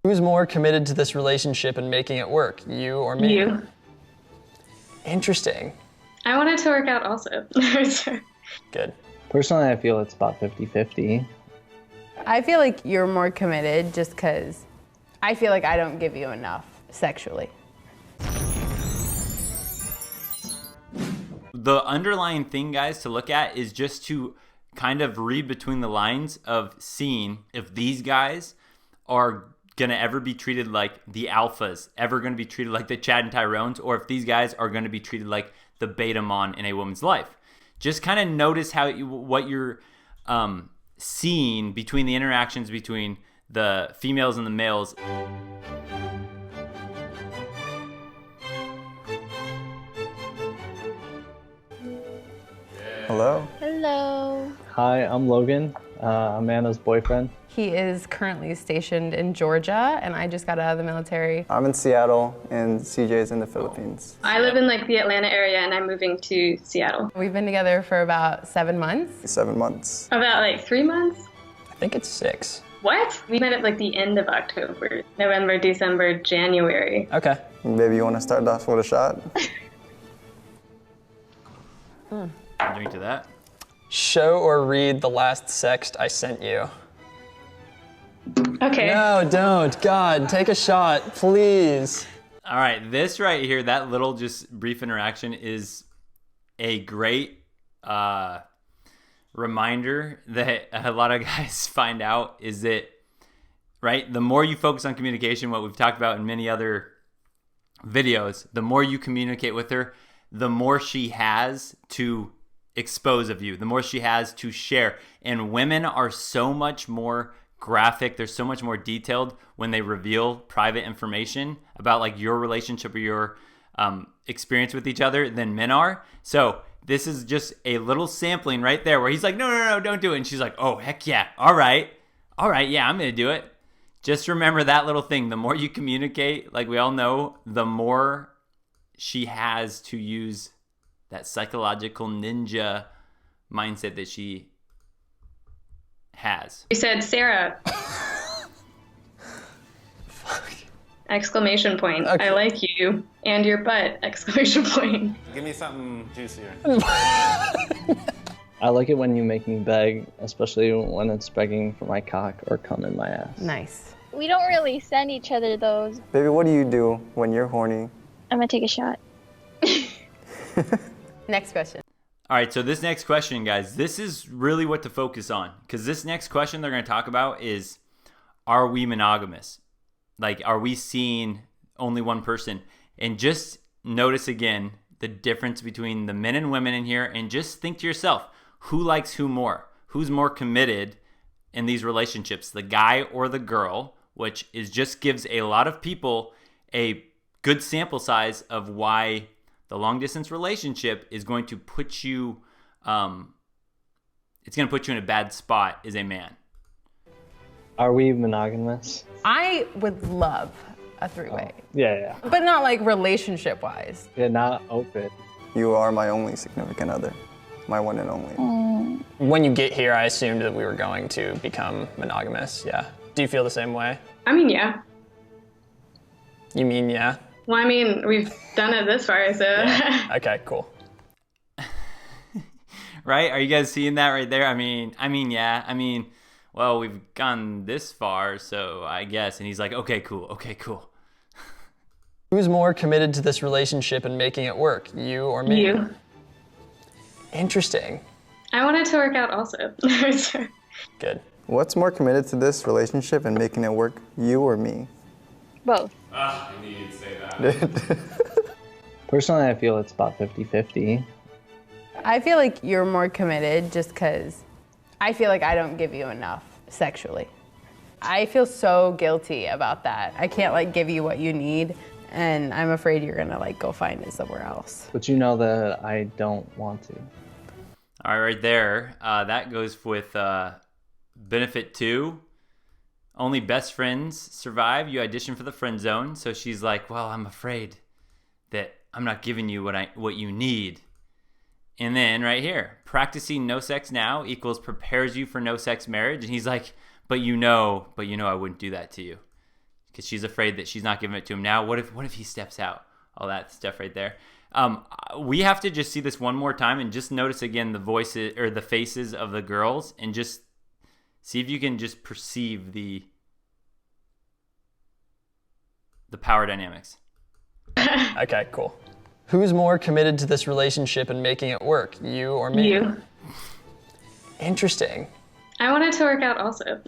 Who's more committed to this relationship and making it work, you or me? You. Interesting. I want it to work out also. Good. Personally, I feel it's about 50-50. I feel like you're more committed just because I feel like I don't give you enough sexually. The underlying thing, guys, to look at is just to kind of read between the lines of seeing if these guys are going to ever be treated like the alphas, ever going to be treated like the Chad and Tyrones, or if these guys are going to be treated like the beta mon in a woman's life. Just kind of notice what you're seeing between the interactions between the females and the males. Hello. Hello. Hi, I'm Logan, Amanda's boyfriend. He is currently stationed in Georgia, and I just got out of the military. I'm in Seattle, and CJ's in the Philippines. I live in like the Atlanta area, and I'm moving to Seattle. We've been together for about 7 months. 7 months. About like 3 months? I think it's 6. What? We met at like the end of October. November, December, January. Okay. Maybe you want to start off with a shot? Drink to that. Show or read the last sext I sent you. Okay. No, don't. God, take a shot, please. All right, this right here, that little just brief interaction is a great reminder that a lot of guys find out is that, right, the more you focus on communication, what we've talked about in many other videos, the more you communicate with her, the more she has to expose of you, the more she has to share. And women are so much more graphic, they're so much more detailed when they reveal private information about like your relationship or your experience with each other than men are. So this is just a little sampling right there where he's like, no, don't do it. And she's like, oh, heck yeah. All right, yeah, I'm going to do it. Just remember that little thing. The more you communicate, like we all know, the more she has to use that psychological ninja mindset that she has. You said Sarah. Fuck. Exclamation point. Okay. I like you and your butt. Exclamation point. Give me something juicier. I like it when you make me beg, especially when it's begging for my cock or cum in my ass. Nice. We don't really send each other those. Baby, what do you do when you're horny? I'm gonna take a shot. Next question. All right, so this next question, guys, this is really what to focus on, because this next question they're going to talk about is, are we monogamous? Like, are we seeing only one person? And just notice again the difference between the men and women in here, and just think to yourself, who likes who more? Who's more committed in these relationships, the guy or the girl, which is just gives a lot of people a good sample size of why the long distance relationship is going to put you, it's going to put you in a bad spot as a man. Are we monogamous? I would love a three-way, Yeah. but not like relationship-wise. Yeah, not open. You are my only significant other. My one and only. When you get here, I assumed that we were going to become monogamous, yeah. Do you feel the same way? I mean, yeah. You mean yeah? Well, I mean, we've done it this far, so. Yeah. Okay, cool. Right? Are you guys seeing that right there? I mean, yeah. I mean, well, we've gone this far, so I guess. And he's like, okay, cool. Who's more committed to this relationship and making it work, you or me? You. Interesting. I want it to work out also. Good. What's more committed to this relationship and making it work, you or me? Both. I knew you'd say that. Personally, I feel it's about 50-50. I feel like you're more committed just because I feel like I don't give you enough sexually. I feel so guilty about that. I can't like give you what you need, and I'm afraid you're gonna like go find it somewhere else. But you know that I don't want to. All right, right there. That goes with benefit 2. Only best friends survive. You audition for the friend zone. So she's like, well, I'm afraid that I'm not giving you what you need. And then right here, practicing no sex now equals prepares you for no sex marriage. And he's like, but you know I wouldn't do that to you. because she's afraid that she's not giving it to him now. What if he steps out? All that stuff right there. We have to just see this one more time and just notice again the voices or the faces of the girls and just see if you can just perceive the power dynamics. Okay, cool. Who's more committed to this relationship and making it work, you or me? You. Interesting. I wanted to work out also.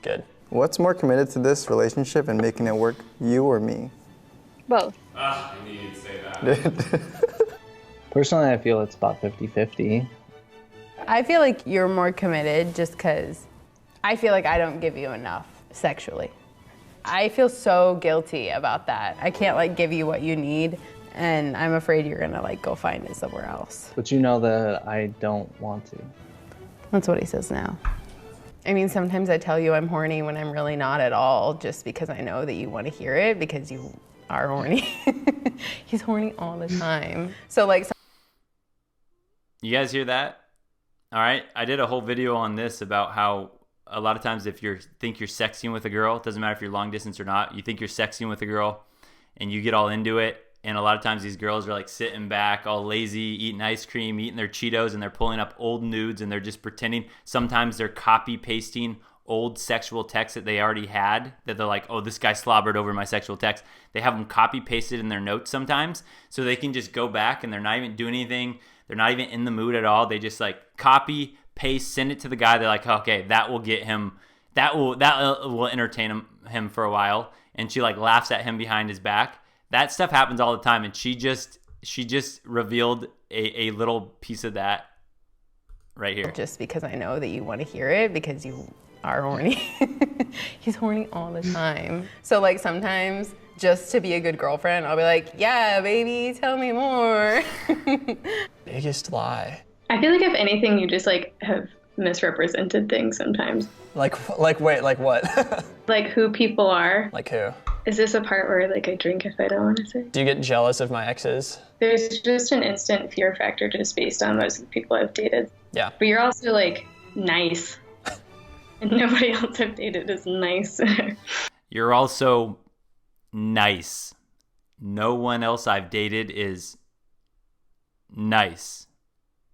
Good. What's more committed to this relationship and making it work, you or me? Both. I knew you'd say that. Personally, I feel it's about 50-50. I feel like you're more committed just because I feel like I don't give you enough sexually. I feel so guilty about that. I can't like give you what you need, and I'm afraid you're gonna like go find it somewhere else. But you know that I don't want to. That's what he says now. I mean, sometimes I tell you I'm horny when I'm really not at all, just because I know that you want to hear it because you are horny. He's horny all the time. So like, You guys hear that? All right. I did a whole video on this about how a lot of times if you think you're sexing with a girl, it doesn't matter if you're long distance or not, you think you're sexing with a girl and you get all into it. And a lot of times these girls are like sitting back, all lazy, eating ice cream, eating their Cheetos, and they're pulling up old nudes and they're just pretending. Sometimes they're copy pasting old sexual texts that they already had, that they're like, oh, this guy slobbered over my sexual text. They have them copy pasted in their notes sometimes so they can just go back and they're not even doing anything. They're not even in the mood at all. They just like copy, paste, send it to the guy. They're like, okay, that will get him, that will entertain him for a while. And she like laughs at him behind his back. That stuff happens all the time. And she just revealed a little piece of that right here. just because I know that you want to hear it because you are horny. He's horny all the time. So like sometimes just to be a good girlfriend, I'll be like, yeah, baby, tell me more. Biggest lie. I feel like if anything, you just like have misrepresented things sometimes. Like wait, like what? Like who people are. Like who? Is this a part where like I drink if I don't want to say? Do you get jealous of my exes? There's just an instant fear factor just based on most of the people I've dated. Yeah. But you're also like nice. And nobody else I've dated is nice. You're also nice. No one else I've dated is nice.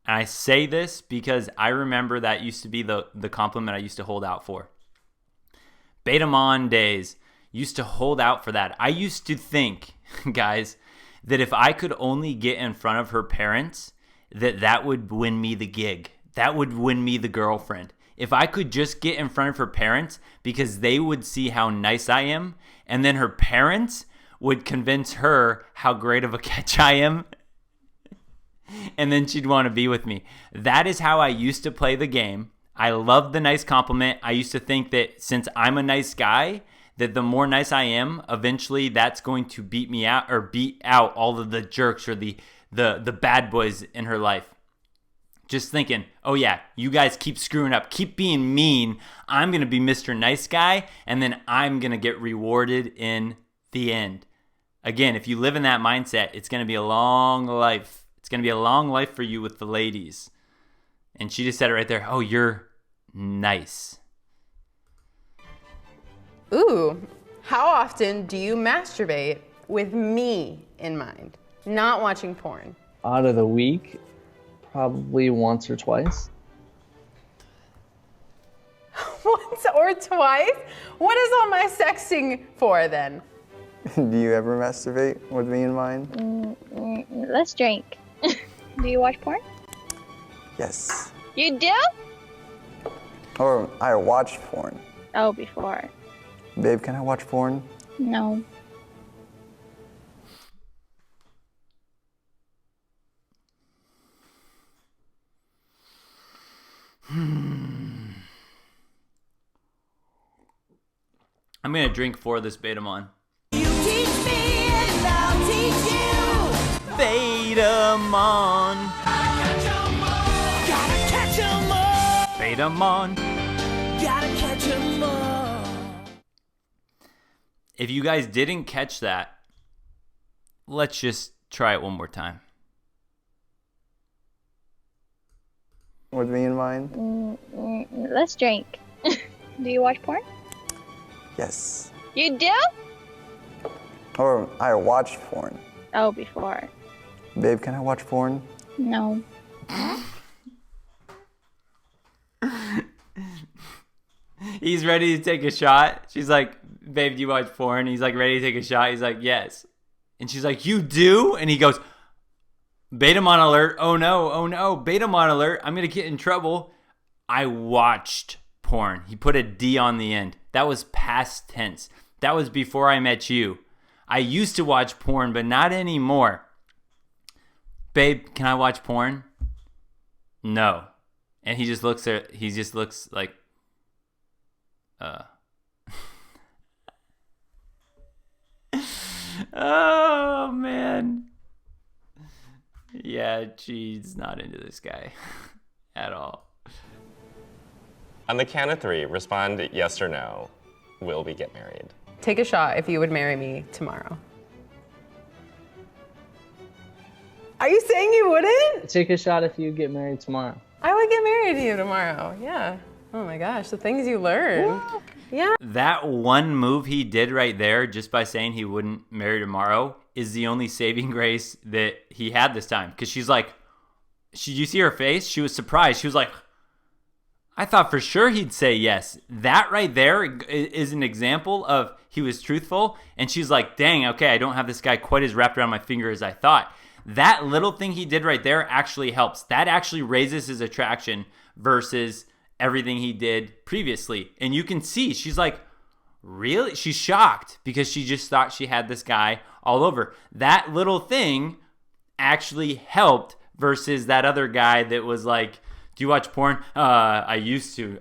And I say this because I remember that used to be the compliment I used to hold out for. Beta Mon days, used to hold out for that. I used to think, guys, that if I could only get in front of her parents, that would win me the gig. That would win me the girlfriend. If I could just get in front of her parents because they would see how nice I am, and then her parents would convince her how great of a catch I am, and then she'd want to be with me. That is how I used to play the game. I loved the nice compliment. I used to think that since I'm a nice guy, that the more nice I am, eventually that's going to beat me out or beat out all of the jerks or the bad boys in her life. Just thinking, oh yeah, you guys keep screwing up, keep being mean. I'm going to be Mr. Nice Guy, and then I'm going to get rewarded in the end. Again, if you live in that mindset, it's going to be a long life. It's going to be a long life for you with the ladies. And she just said it right there. Oh, you're nice. Ooh, how often do you masturbate with me in mind? Not watching porn. Out of the week, probably once or twice. Once or twice? What is all my sexting for then? Do you ever masturbate with me in mind? Let's drink. Do you watch porn? Yes. You do? Or I watch porn. Oh, before. Babe, can I watch porn? No. I'm going to drink for this Betamon. You teach me and I'll teach you. Betamon. Gotta catch 'em all. Betamon. Gotta catch 'em all. If you guys didn't catch that, let's just try it one more time. With me in mind? Let's drink. Do you watch porn? Yes. You do? Or I watch porn. Oh, before. Babe, can I watch porn? No. He's ready to take a shot. She's like, babe, do you watch porn? He's like, ready to take a shot. He's like, yes. And she's like, you do? And he goes, Betamon alert. Oh no, Betamon alert. I'm going to get in trouble. I watched porn. He put a D on the end. That was past tense. That was before I met you. I used to watch porn, but not anymore. Babe, can I watch porn? No. And he just looks like, oh man. Yeah, she's not into this guy at all. On the count of 3, respond yes or no. Will we get married? Take a shot if you would marry me tomorrow. Are you saying you wouldn't? Take a shot if you get married tomorrow. I would get married to you tomorrow. Yeah. Oh my gosh, the things you learn. Yeah. That one move he did right there, just by saying he wouldn't marry tomorrow, is the only saving grace that he had this time. Because she's like, you see her face? She was surprised. She was like, I thought for sure he'd say yes. That right there is an example of he was truthful. And she's like, dang, okay, I don't have this guy quite as wrapped around my finger as I thought. That little thing he did right there actually helps. That actually raises his attraction versus everything he did previously. And you can see, she's like, really? She's shocked because she just thought she had this guy all over. That little thing actually helped versus that other guy that was like, do you watch porn? I used to.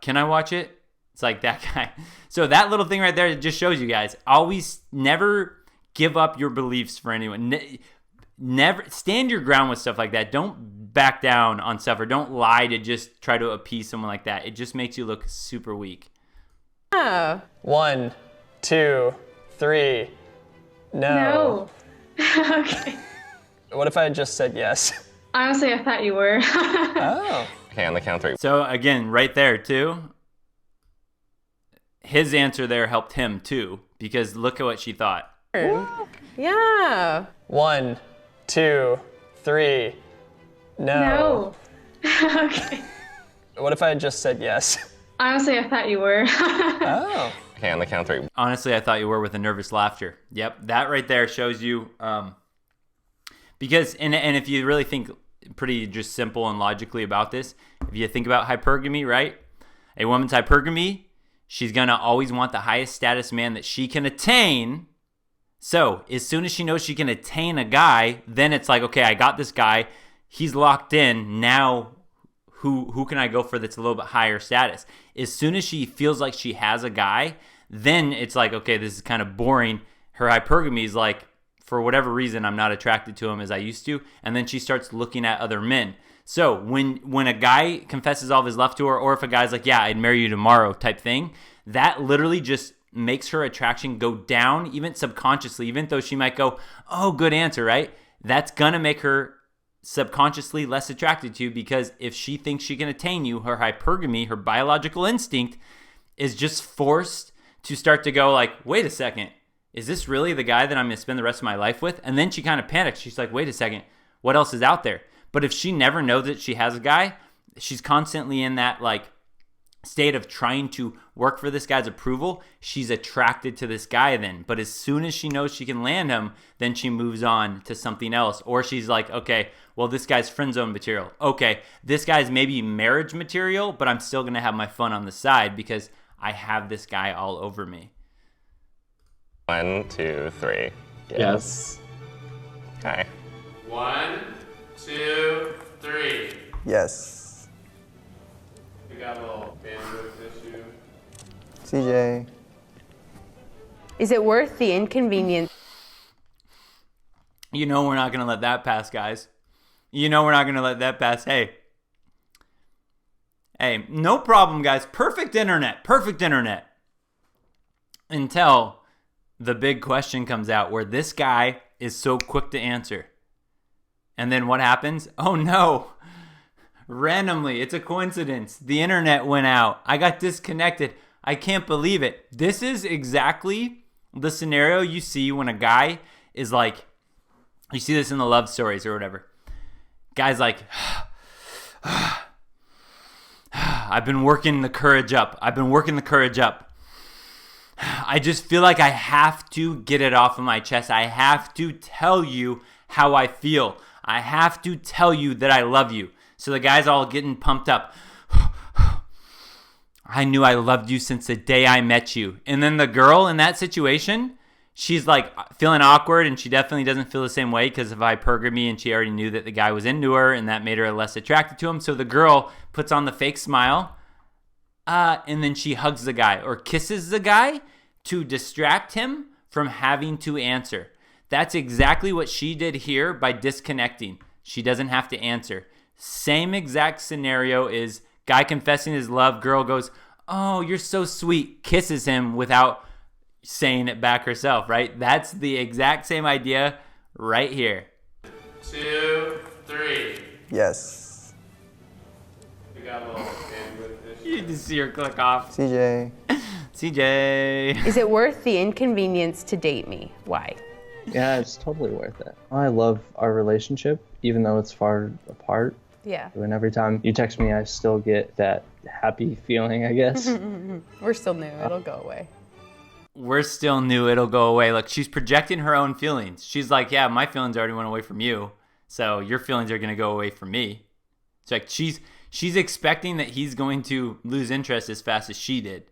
Can I watch it? It's like that guy. So that little thing right there just shows you guys, always never give up your beliefs for anyone. Never stand your ground with stuff like that. Don't back down on stuff, or don't lie to just try to appease someone like that. It just makes you look super weak. Yeah. 1, 2, 3. No. Okay. What if I had just said yes? Honestly, I thought you were. Oh. Okay, on the count of 3. So again, right there too, his answer there helped him too, because look at what she thought. Yeah. 1, 2, 3. No. Okay. What if I had just said yes? Honestly, I thought you were. Oh. Okay, on the count of 3. Honestly, I thought you were, with a nervous laughter. Yep, that right there shows you, because, and if you really think pretty just simple and logically about this, if you think about hypergamy, right? A woman's hypergamy, she's going to always want the highest status man that she can attain. So as soon as she knows she can attain a guy, then it's like, okay, I got this guy. He's locked in. Now who can I go for that's a little bit higher status? As soon as she feels like she has a guy, then it's like, okay, this is kind of boring. Her hypergamy is like, for whatever reason, I'm not attracted to him as I used to. And then she starts looking at other men. So when a guy confesses all of his love to her, or if a guy's like, yeah, I'd marry you tomorrow type thing, that literally just makes her attraction go down, even subconsciously, even though she might go, oh, good answer, right? That's going to make her subconsciously less attracted to you, because if she thinks she can attain you, her hypergamy, her biological instinct, is just forced to start to go like, wait a second, is this really the guy that I'm going to spend the rest of my life with? And then she kind of panics. She's like, wait a second, what else is out there? But if she never knows that she has a guy, she's constantly in that like state of trying to work for this guy's approval. She's attracted to this guy then. But as soon as she knows she can land him, then she moves on to something else. Or she's like, okay, well, this guy's friend zone material. Okay, this guy's maybe marriage material, but I'm still going to have my fun on the side because I have this guy all over me. 1, 2, 3. Yes. Okay. 1, 2, 3. Yes. We got a little bandwidth issue. CJ. Is it worth the inconvenience? You know we're not going to let that pass, guys. You know we're not going to let that pass. Hey, no problem, guys. Perfect internet. Until the big question comes out where this guy is so quick to answer. And then what happens? Oh no. Randomly, it's a coincidence. The internet went out. I got disconnected. I can't believe it. This is exactly the scenario you see when a guy is like, you see this in the love stories or whatever. Guy's like, I've been working the courage up. I just feel like I have to get it off of my chest. I have to tell you how I feel. I have to tell you that I love you. So the guy's all getting pumped up. I knew I loved you since the day I met you. And then the girl in that situation, she's like feeling awkward, and she definitely doesn't feel the same way because of hypergamy, and she already knew that the guy was into her, and that made her less attracted to him. So the girl puts on the fake smile, and then she hugs the guy or kisses the guy to distract him from having to answer. That's exactly what she did here by disconnecting. She doesn't have to answer. Same exact scenario is guy confessing his love, girl goes, oh, you're so sweet, kisses him without saying it back herself, right? That's the exact same idea right here. 2, 3. Yes. We got a little bandwidth. You just see her click off. CJ. CJ. Is it worth the inconvenience to date me? Why? Yeah, it's totally worth it. I love our relationship, even though it's far apart. Yeah. And every time you text me, I still get that happy feeling, I guess. We're still new. It'll go away. We're still new. It'll go away. Look, she's projecting her own feelings. She's like, yeah, my feelings already went away from you, so your feelings are going to go away from me. It's like she's expecting that he's going to lose interest as fast as she did.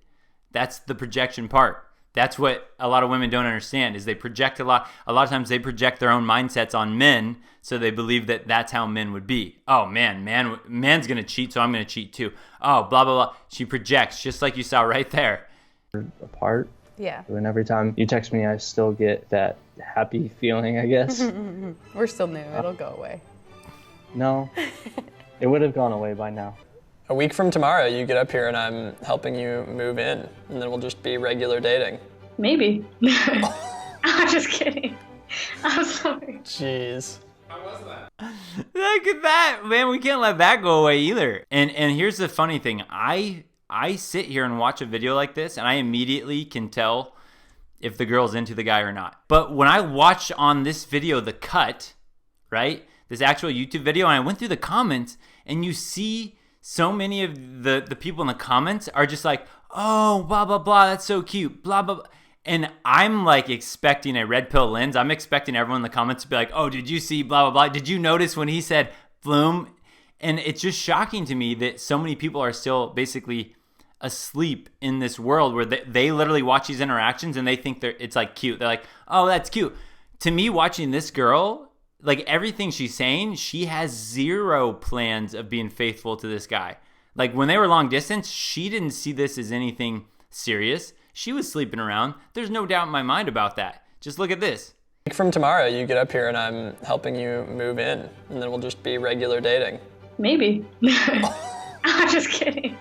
That's the projection part. That's what a lot of women don't understand is they project a lot. A lot of times they project their own mindsets on men, so they believe that that's how men would be. Oh, man's going to cheat, so I'm going to cheat too. Oh, blah, blah, blah. She projects just like you saw right there. Apart. Yeah. And every time you text me, I still get that happy feeling, I guess. We're still new. It'll go away. No, it would have gone away by now. A week from tomorrow, you get up here and I'm helping you move in, and then we'll just be regular dating. Maybe. I'm just kidding. I'm sorry. Jeez. How was that? Look at that, man. We can't let that go away either. And here's the funny thing. I sit here and watch a video like this, and I immediately can tell if the girl's into the guy or not. But when I watch on this video the cut, right, this actual YouTube video, and I went through the comments, and you see so many of the people in the comments are just like, oh, blah, blah, blah, that's so cute, blah, blah, blah. And I'm like expecting a red pill lens. I'm expecting everyone in the comments to be like, oh, did you see blah, blah, blah? Did you notice when he said Bloom? And it's just shocking to me that so many people are still basically asleep in this world where they literally watch these interactions and they think it's like cute. They're like, oh, that's cute. To me, watching this girl, like everything she's saying, she has zero plans of being faithful to this guy. Like when they were long distance, she didn't see this as anything serious. She was sleeping around. There's no doubt in my mind about that. Just look at this. A week from tomorrow, you get up here and I'm helping you move in, and then we'll just be regular dating. Maybe. I'm just kidding.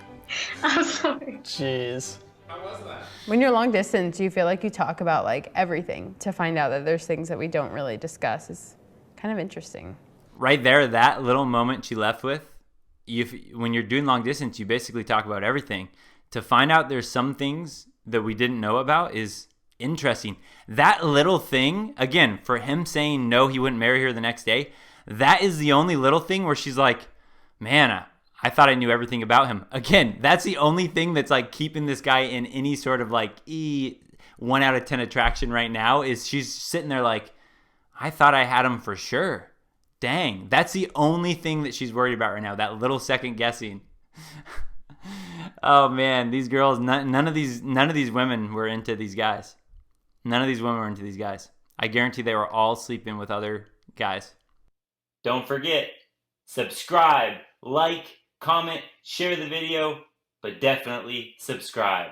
I'm sorry. Jeez. How was that? When you're long distance, you feel like you talk about like everything to find out that there's things that we don't really discuss. Is kind of interesting. Right there, that little moment she left with, when you're doing long distance, you basically talk about everything. To find out there's some things that we didn't know about is interesting. That little thing, again, for him saying no, he wouldn't marry her the next day, that is the only little thing where she's like, man, I thought I knew everything about him. Again, that's the only thing that's like keeping this guy in any sort of like 1 out of 10 attraction right now is she's sitting there like, I thought I had him for sure. Dang, that's the only thing that she's worried about right now, that little second guessing. Oh man, these girls, none of these women were into these guys. None of these women were into these guys. I guarantee they were all sleeping with other guys. Don't forget, subscribe, like, comment, share the video, but definitely subscribe.